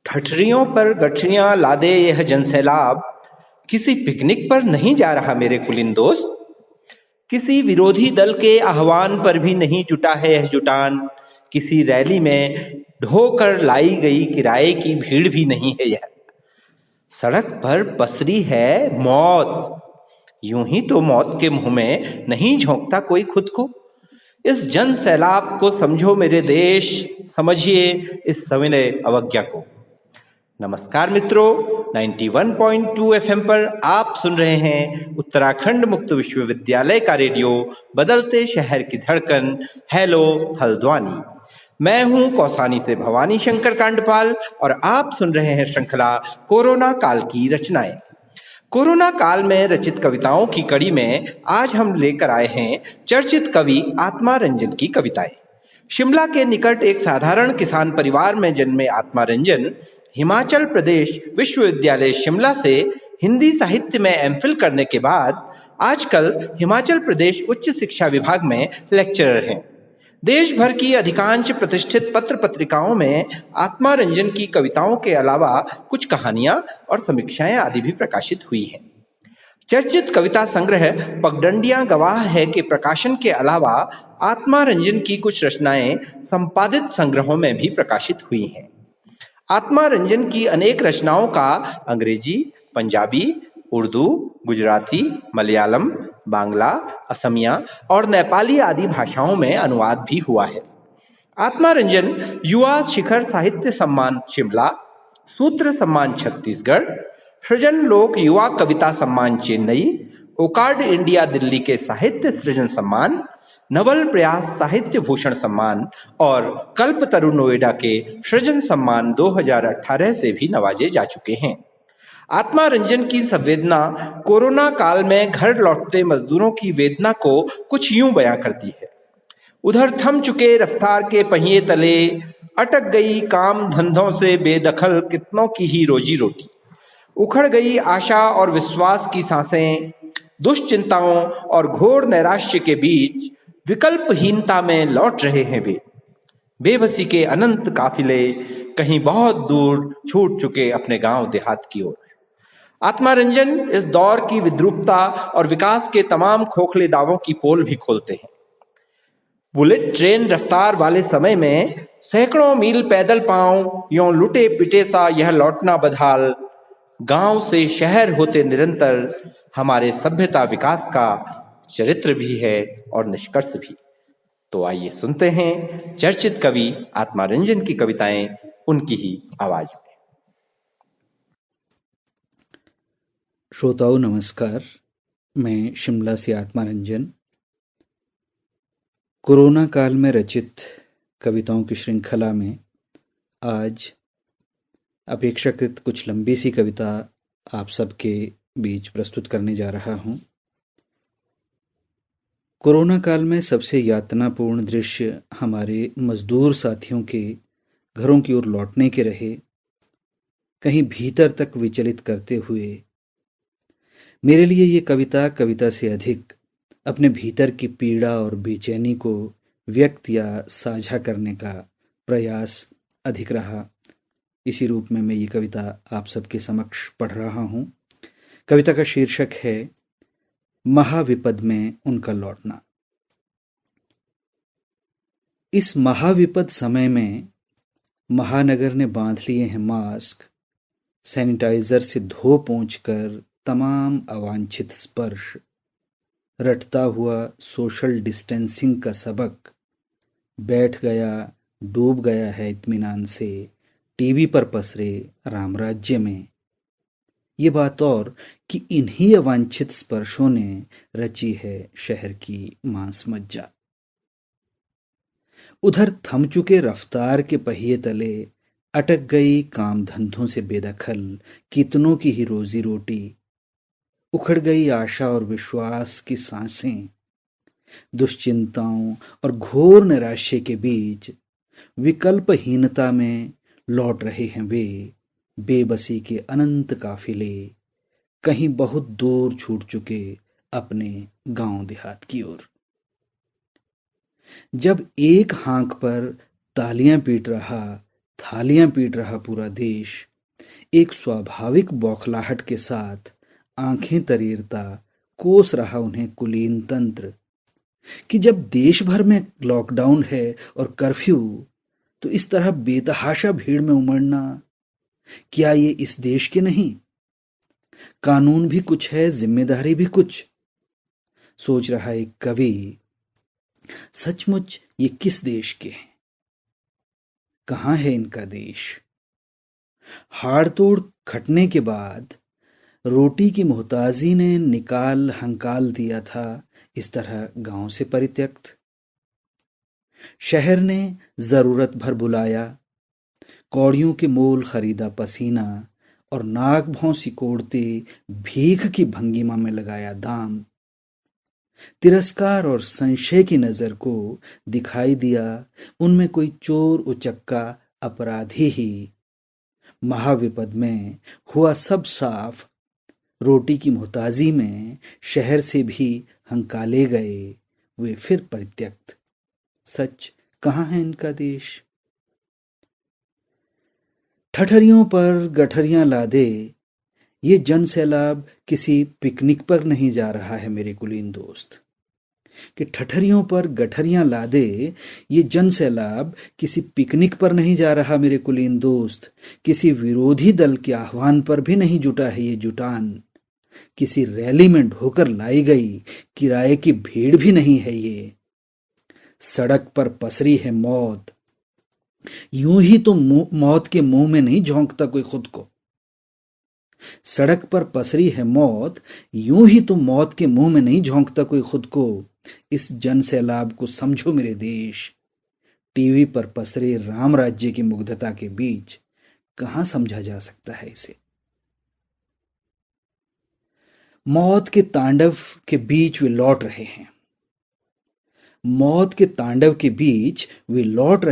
ठठरियों पर गठरियां लादे यह जनसैलाब किसी पिकनिक पर नहीं जा रहा मेरे कुलीन दोस्त। किसी विरोधी दल के आह्वान पर भी नहीं जुटा है यह जुटान। किसी रैली में ढोकर लाई गई किराए की भीड़ भी नहीं है यह। सड़क पर पसरी है मौत, यूं ही तो मौत के मुंह में नहीं झोंकता कोई खुद को। इस जन सैलाब को समझो मेरे देश, समझिए इस सविनय अवज्ञा को। नमस्कार मित्रों, 91.2 एफएम पर आप सुन रहे हैं उत्तराखंड मुक्त विश्वविद्यालय का रेडियो बदलते शहर की धड़कन। हेलो हल्द्वानी। मैं हूं कौसानी से भवानी शंकर कांडपाल और आप सुन रहे हैं श्रृंखला कोरोना काल की रचनाएं। कोरोना काल में रचित कविताओं की कड़ी में आज हम लेकर आए हैं चर्चित कवि आत्मा रंजन की कविताएं। शिमला के निकट एक साधारण किसान परिवार में जन्मे आत्मा रंजन हिमाचल प्रदेश विश्वविद्यालय शिमला से हिंदी साहित्य में एमफिल करने के बाद आजकल हिमाचल प्रदेश उच्च शिक्षा विभाग में लेक्चरर हैं। देश भर की अधिकांश प्रतिष्ठित पत्र पत्रिकाओं में आत्मा रंजन की कविताओं के अलावा कुछ कहानियां और समीक्षाएं आदि भी प्रकाशित हुई हैं। चर्चित कविता संग्रह पगडंडियां गवाह है कि प्रकाशन के अलावा आत्मा रंजन की कुछ रचनाएं संपादित संग्रहों में भी प्रकाशित हुई हैं। आत्मा रंजन की अनेक रचनाओं का अंग्रेजी, पंजाबी, उर्दू, गुजराती, मलयालम, बांग्ला, असमिया और नेपाली आदि भाषाओं में अनुवाद भी हुआ है। आत्मा रंजन युवा शिखर साहित्य सम्मान शिमला, सूत्र सम्मान छत्तीसगढ़, सृजन लोक युवा कविता सम्मान चेन्नई, ओकार्ड इंडिया दिल्ली के साहित्य सृजन सम्मान, नवल प्रयास साहित्य भूषण सम्मान और कल्पतरु नोएडा के सृजन सम्मान 2018 से भी नवाजे जा चुके हैं। आत्मा रंजन की संवेदना कोरोना काल में घर लौटते मजदूरों की वेदना को कुछ यूं बयां करती है। उधर थम चुके रफ्तार के पहिए तले अटक गई काम धंधों से बेदखल कितनों की ही रोजी रोटी। उखड़ गई आशा और विश्वास की सांसें, दुश्चिंताओं और घोर नैराश्य के बीच विकल्पहीनता में लौट रहे हैं वे। बेबसी के अनंत काफिले कहीं बहुत दूर छूट चुके अपने गांव देहात की ओर। आत्मा रंजन इस दौर की विद्रूपता और विकास के तमाम खोखले दावों की पोल भी खोलते हैं। बुलेट ट्रेन रफ्तार वाले समय में सैकड़ों मील पैदल पांव यों लुटे पिटे सा यह लौटना बदहाल, गांव से शहर होते निरंतर हमारे सभ्यता विकास का चरित्र भी है और निष्कर्ष भी। तो आइए सुनते हैं चर्चित कवि आत्मा रंजन की कविताएं उनकी ही आवाज में। श्रोताओं नमस्कार, मैं शिमला से आत्मा रंजन कोरोना काल में रचित कविताओं की श्रृंखला में आज अपेक्षाकृत कुछ लंबी सी कविता आप सबके बीच प्रस्तुत करने जा रहा हूं। कोरोना काल में सबसे यातनापूर्ण दृश्य हमारे मजदूर साथियों के घरों की ओर लौटने के रहे, कहीं भीतर तक विचलित करते हुए। मेरे लिए ये कविता से अधिक अपने भीतर की पीड़ा और बेचैनी को व्यक्त या साझा करने का प्रयास अधिक रहा। इसी रूप में मैं ये कविता आप सबके समक्ष पढ़ रहा हूँ। कविता का शीर्षक है महाविपद में उनका लौटना। इस महाविपद समय में महानगर ने बांध लिए हैं मास्क, सैनिटाइजर से धो पोंछ कर तमाम अवांछित स्पर्श, रटता हुआ सोशल डिस्टेंसिंग का सबक बैठ गया, डूब गया है इत्मीनान से टीवी पर पसरे रामराज्य में। ये बात और कि इन्हीं अवांछित स्पर्शों ने रची है शहर की मांस मज्जा। उधर थम चुके रफ्तार के पहिए तले अटक गई काम धंधों से बेदखल कितनों की ही रोजी रोटी। उखड़ गई आशा और विश्वास की सांसें, दुश्चिंताओं और घोर निराशे के बीच विकल्पहीनता में लौट रहे हैं वे। बेबसी के अनंत काफिले कहीं बहुत दूर छूट चुके अपने गांव देहात की ओर। जब एक हाँक पर तालियां पीट रहा थालियां पीट रहा पूरा देश एक स्वाभाविक बौखलाहट के साथ आंखें तरीरता कोस रहा उन्हें कुलीन तंत्र कि जब देश भर में लॉकडाउन है और कर्फ्यू, तो इस तरह बेतहाशा भीड़ में उमड़ना, क्या ये इस देश के नहीं? कानून भी कुछ है, जिम्मेदारी भी कुछ, सोच रहा एक कवि। सचमुच ये किस देश के हैं? कहाँ है इनका देश? हाड़ तोड़ खटने के बाद रोटी की मोहताजी ने निकाल हंकाल दिया था इस तरह गांव से परित्यक्त। शहर ने जरूरत भर बुलाया, कौड़ियों के मोल खरीदा पसीना और नाक भौं सिकोड़ते भीख की भंगिमा में लगाया दाम। तिरस्कार और संशय की नजर को दिखाई दिया उनमें कोई चोर उचक्का अपराधी ही। महाविपद में हुआ सब साफ, रोटी की मोहताजी में शहर से भी हंकाले गए वे फिर परित्यक्त। सच कहाँ है इनका देश? ठठरियों पर गठरियां लादे ये जन सैलाब किसी पिकनिक पर नहीं जा रहा है मेरे कुलीन दोस्त। कि ठठरियों पर गठरियां लादे ये जन सैलाब किसी पिकनिक पर नहीं जा रहा मेरे कुलीन दोस्त। किसी विरोधी दल के आह्वान पर भी नहीं जुटा है ये जुटान। किसी रैली में ढोकर लाई गई किराए की भीड़ भी नहीं है ये। सड़क पर पसरी है मौत, यूं ही तो मौत के मुंह में नहीं झोंकता कोई खुद को। सड़क पर पसरी है मौत, यूं ही तो मौत के मुंह में नहीं झोंकता कोई खुद को। इस जन सैलाब को समझो मेरे देश। टीवी पर पसरे राम राज्य की मुग्धता के बीच कहां समझा जा सकता है इसे? मौत के तांडव के बीच वे लौट रहे हैं। मौत के तांडव के बीच वे लौट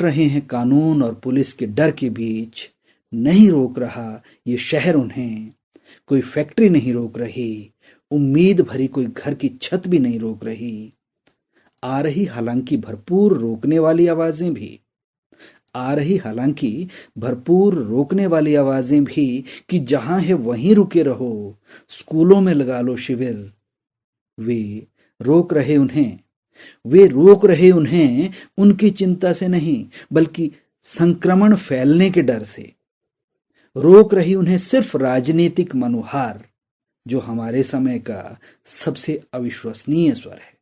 रहे हैं कानून और पुलिस के डर के बीच। नहीं रोक रहा ये शहर उन्हें, कोई फैक्ट्री नहीं रोक रही, उम्मीद भरी कोई घर की छत भी नहीं रोक रही। आ रही हालांकि भरपूर रोकने वाली आवाजें भी, आ रही हालांकि भरपूर रोकने वाली आवाजें भी कि जहां है वहीं रुके रहो, स्कूलों में लगा लो शिविर। वे रोक रहे उन्हें उनकी चिंता से नहीं बल्कि संक्रमण फैलने के डर से। रोक रही उन्हें सिर्फ राजनीतिक मनुहार, जो हमारे समय का सबसे अविश्वसनीय स्वर है।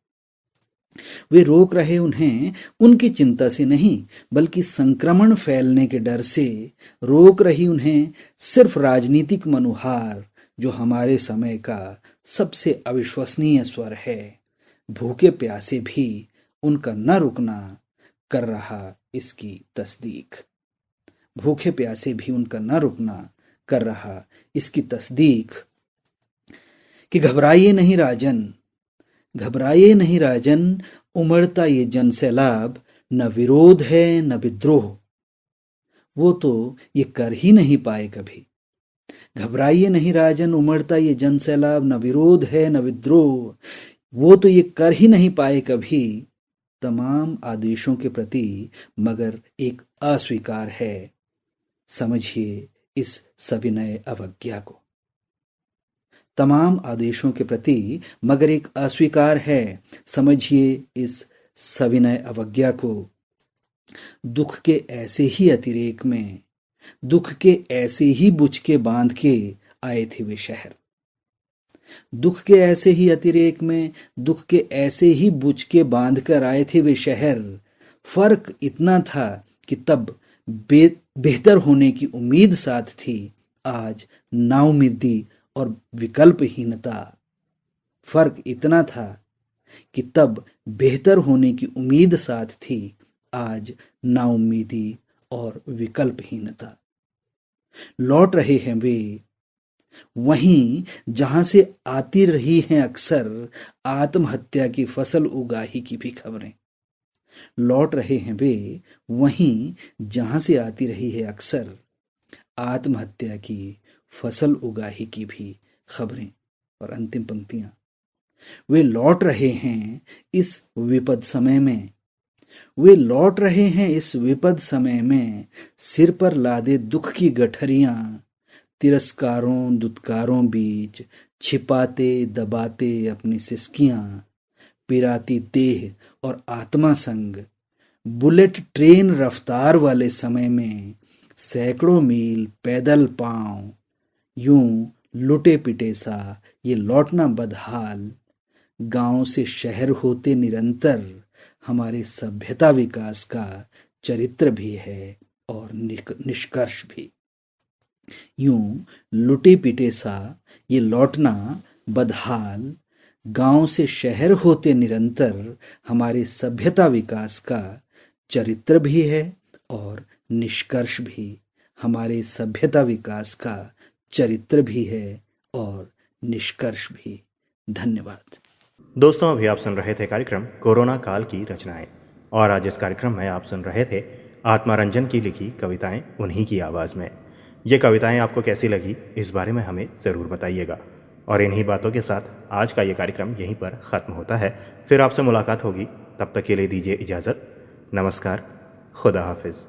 वे रोक रहे उन्हें उनकी चिंता से नहीं बल्कि संक्रमण फैलने के डर से। रोक रही उन्हें सिर्फ राजनीतिक मनुहार, जो हमारे समय का सबसे अविश्वसनीय स्वर है। भूखे प्यासे भी उनका न रुकना कर रहा इसकी तस्दीक। भूखे प्यासे भी उनका न रुकना कर रहा इसकी तस्दीक कि घबराइए नहीं राजन, उमड़ता ये जन सैलाब न विरोध है न विद्रोह, वो तो ये कर ही नहीं पाए कभी। घबराइए नहीं राजन, उमड़ता ये जन सैलाब न विरोध है न विद्रोह, वो तो ये कर ही नहीं पाए कभी। तमाम आदेशों के प्रति मगर एक अस्वीकार है, समझिए इस सविनय अवज्ञा को। तमाम आदेशों के प्रति मगर एक अस्वीकार है, समझिए इस सविनय अवज्ञा को। दुख के ऐसे ही अतिरेक में, दुख के ऐसे ही बुझके बांध के आए थे वे शहर। दुख के ऐसे ही अतिरेक में, दुख के ऐसे ही बुझ के बांध कर आए थे वे शहर। फर्क इतना था कि तब बेहतर होने की उम्मीद साथ थी, आज नाउम्मीदी और विकल्पहीनता। फर्क इतना था कि तब बेहतर होने की उम्मीद साथ थी, आज नाउम्मीदी और विकल्पहीनता। लौट रहे हैं वे वहीं जहां से आती रही हैं अक्सर आत्महत्या की फसल उगाही की भी खबरें। लौट रहे हैं वे वहीं जहां से आती रही है अक्सर आत्महत्या की फसल उगाही की भी खबरें। और अंतिम पंक्तियां, वे लौट रहे हैं इस विपद समय में, वे लौट रहे हैं इस विपद समय में, सिर पर लादे दुख की गठरियां, तिरस्कारों दुत्कारों बीच छिपाते दबाते अपनी सिसकियां, पिराती देह और आत्मा संग बुलेट ट्रेन रफ्तार वाले समय में सैकड़ों मील पैदल पांव, यूं लुटे पिटे सा ये लौटना बदहाल, गांव से शहर होते निरंतर हमारे सभ्यता विकास का चरित्र भी है और निष्कर्ष भी। यूं लुटे पिटे सा ये लौटना बदहाल, गांव से शहर होते निरंतर हमारे सभ्यता विकास का चरित्र भी है और निष्कर्ष भी। हमारे सभ्यता विकास का चरित्र भी है और निष्कर्ष भी। धन्यवाद। दोस्तों, अभी आप सुन रहे थे कार्यक्रम कोरोना काल की रचनाएं, और आज इस कार्यक्रम में आप सुन रहे थे आत्मारंजन की लिखी कविताएं उन्हीं की आवाज़ में। ये कविताएं आपको कैसी लगी, इस बारे में हमें ज़रूर बताइएगा। और इन्हीं बातों के साथ आज का ये कार्यक्रम यहीं पर ख़त्म होता है। फिर आपसे मुलाकात होगी, तब तक के लिए दीजिए इजाज़त। नमस्कार, खुदा हाफिज़।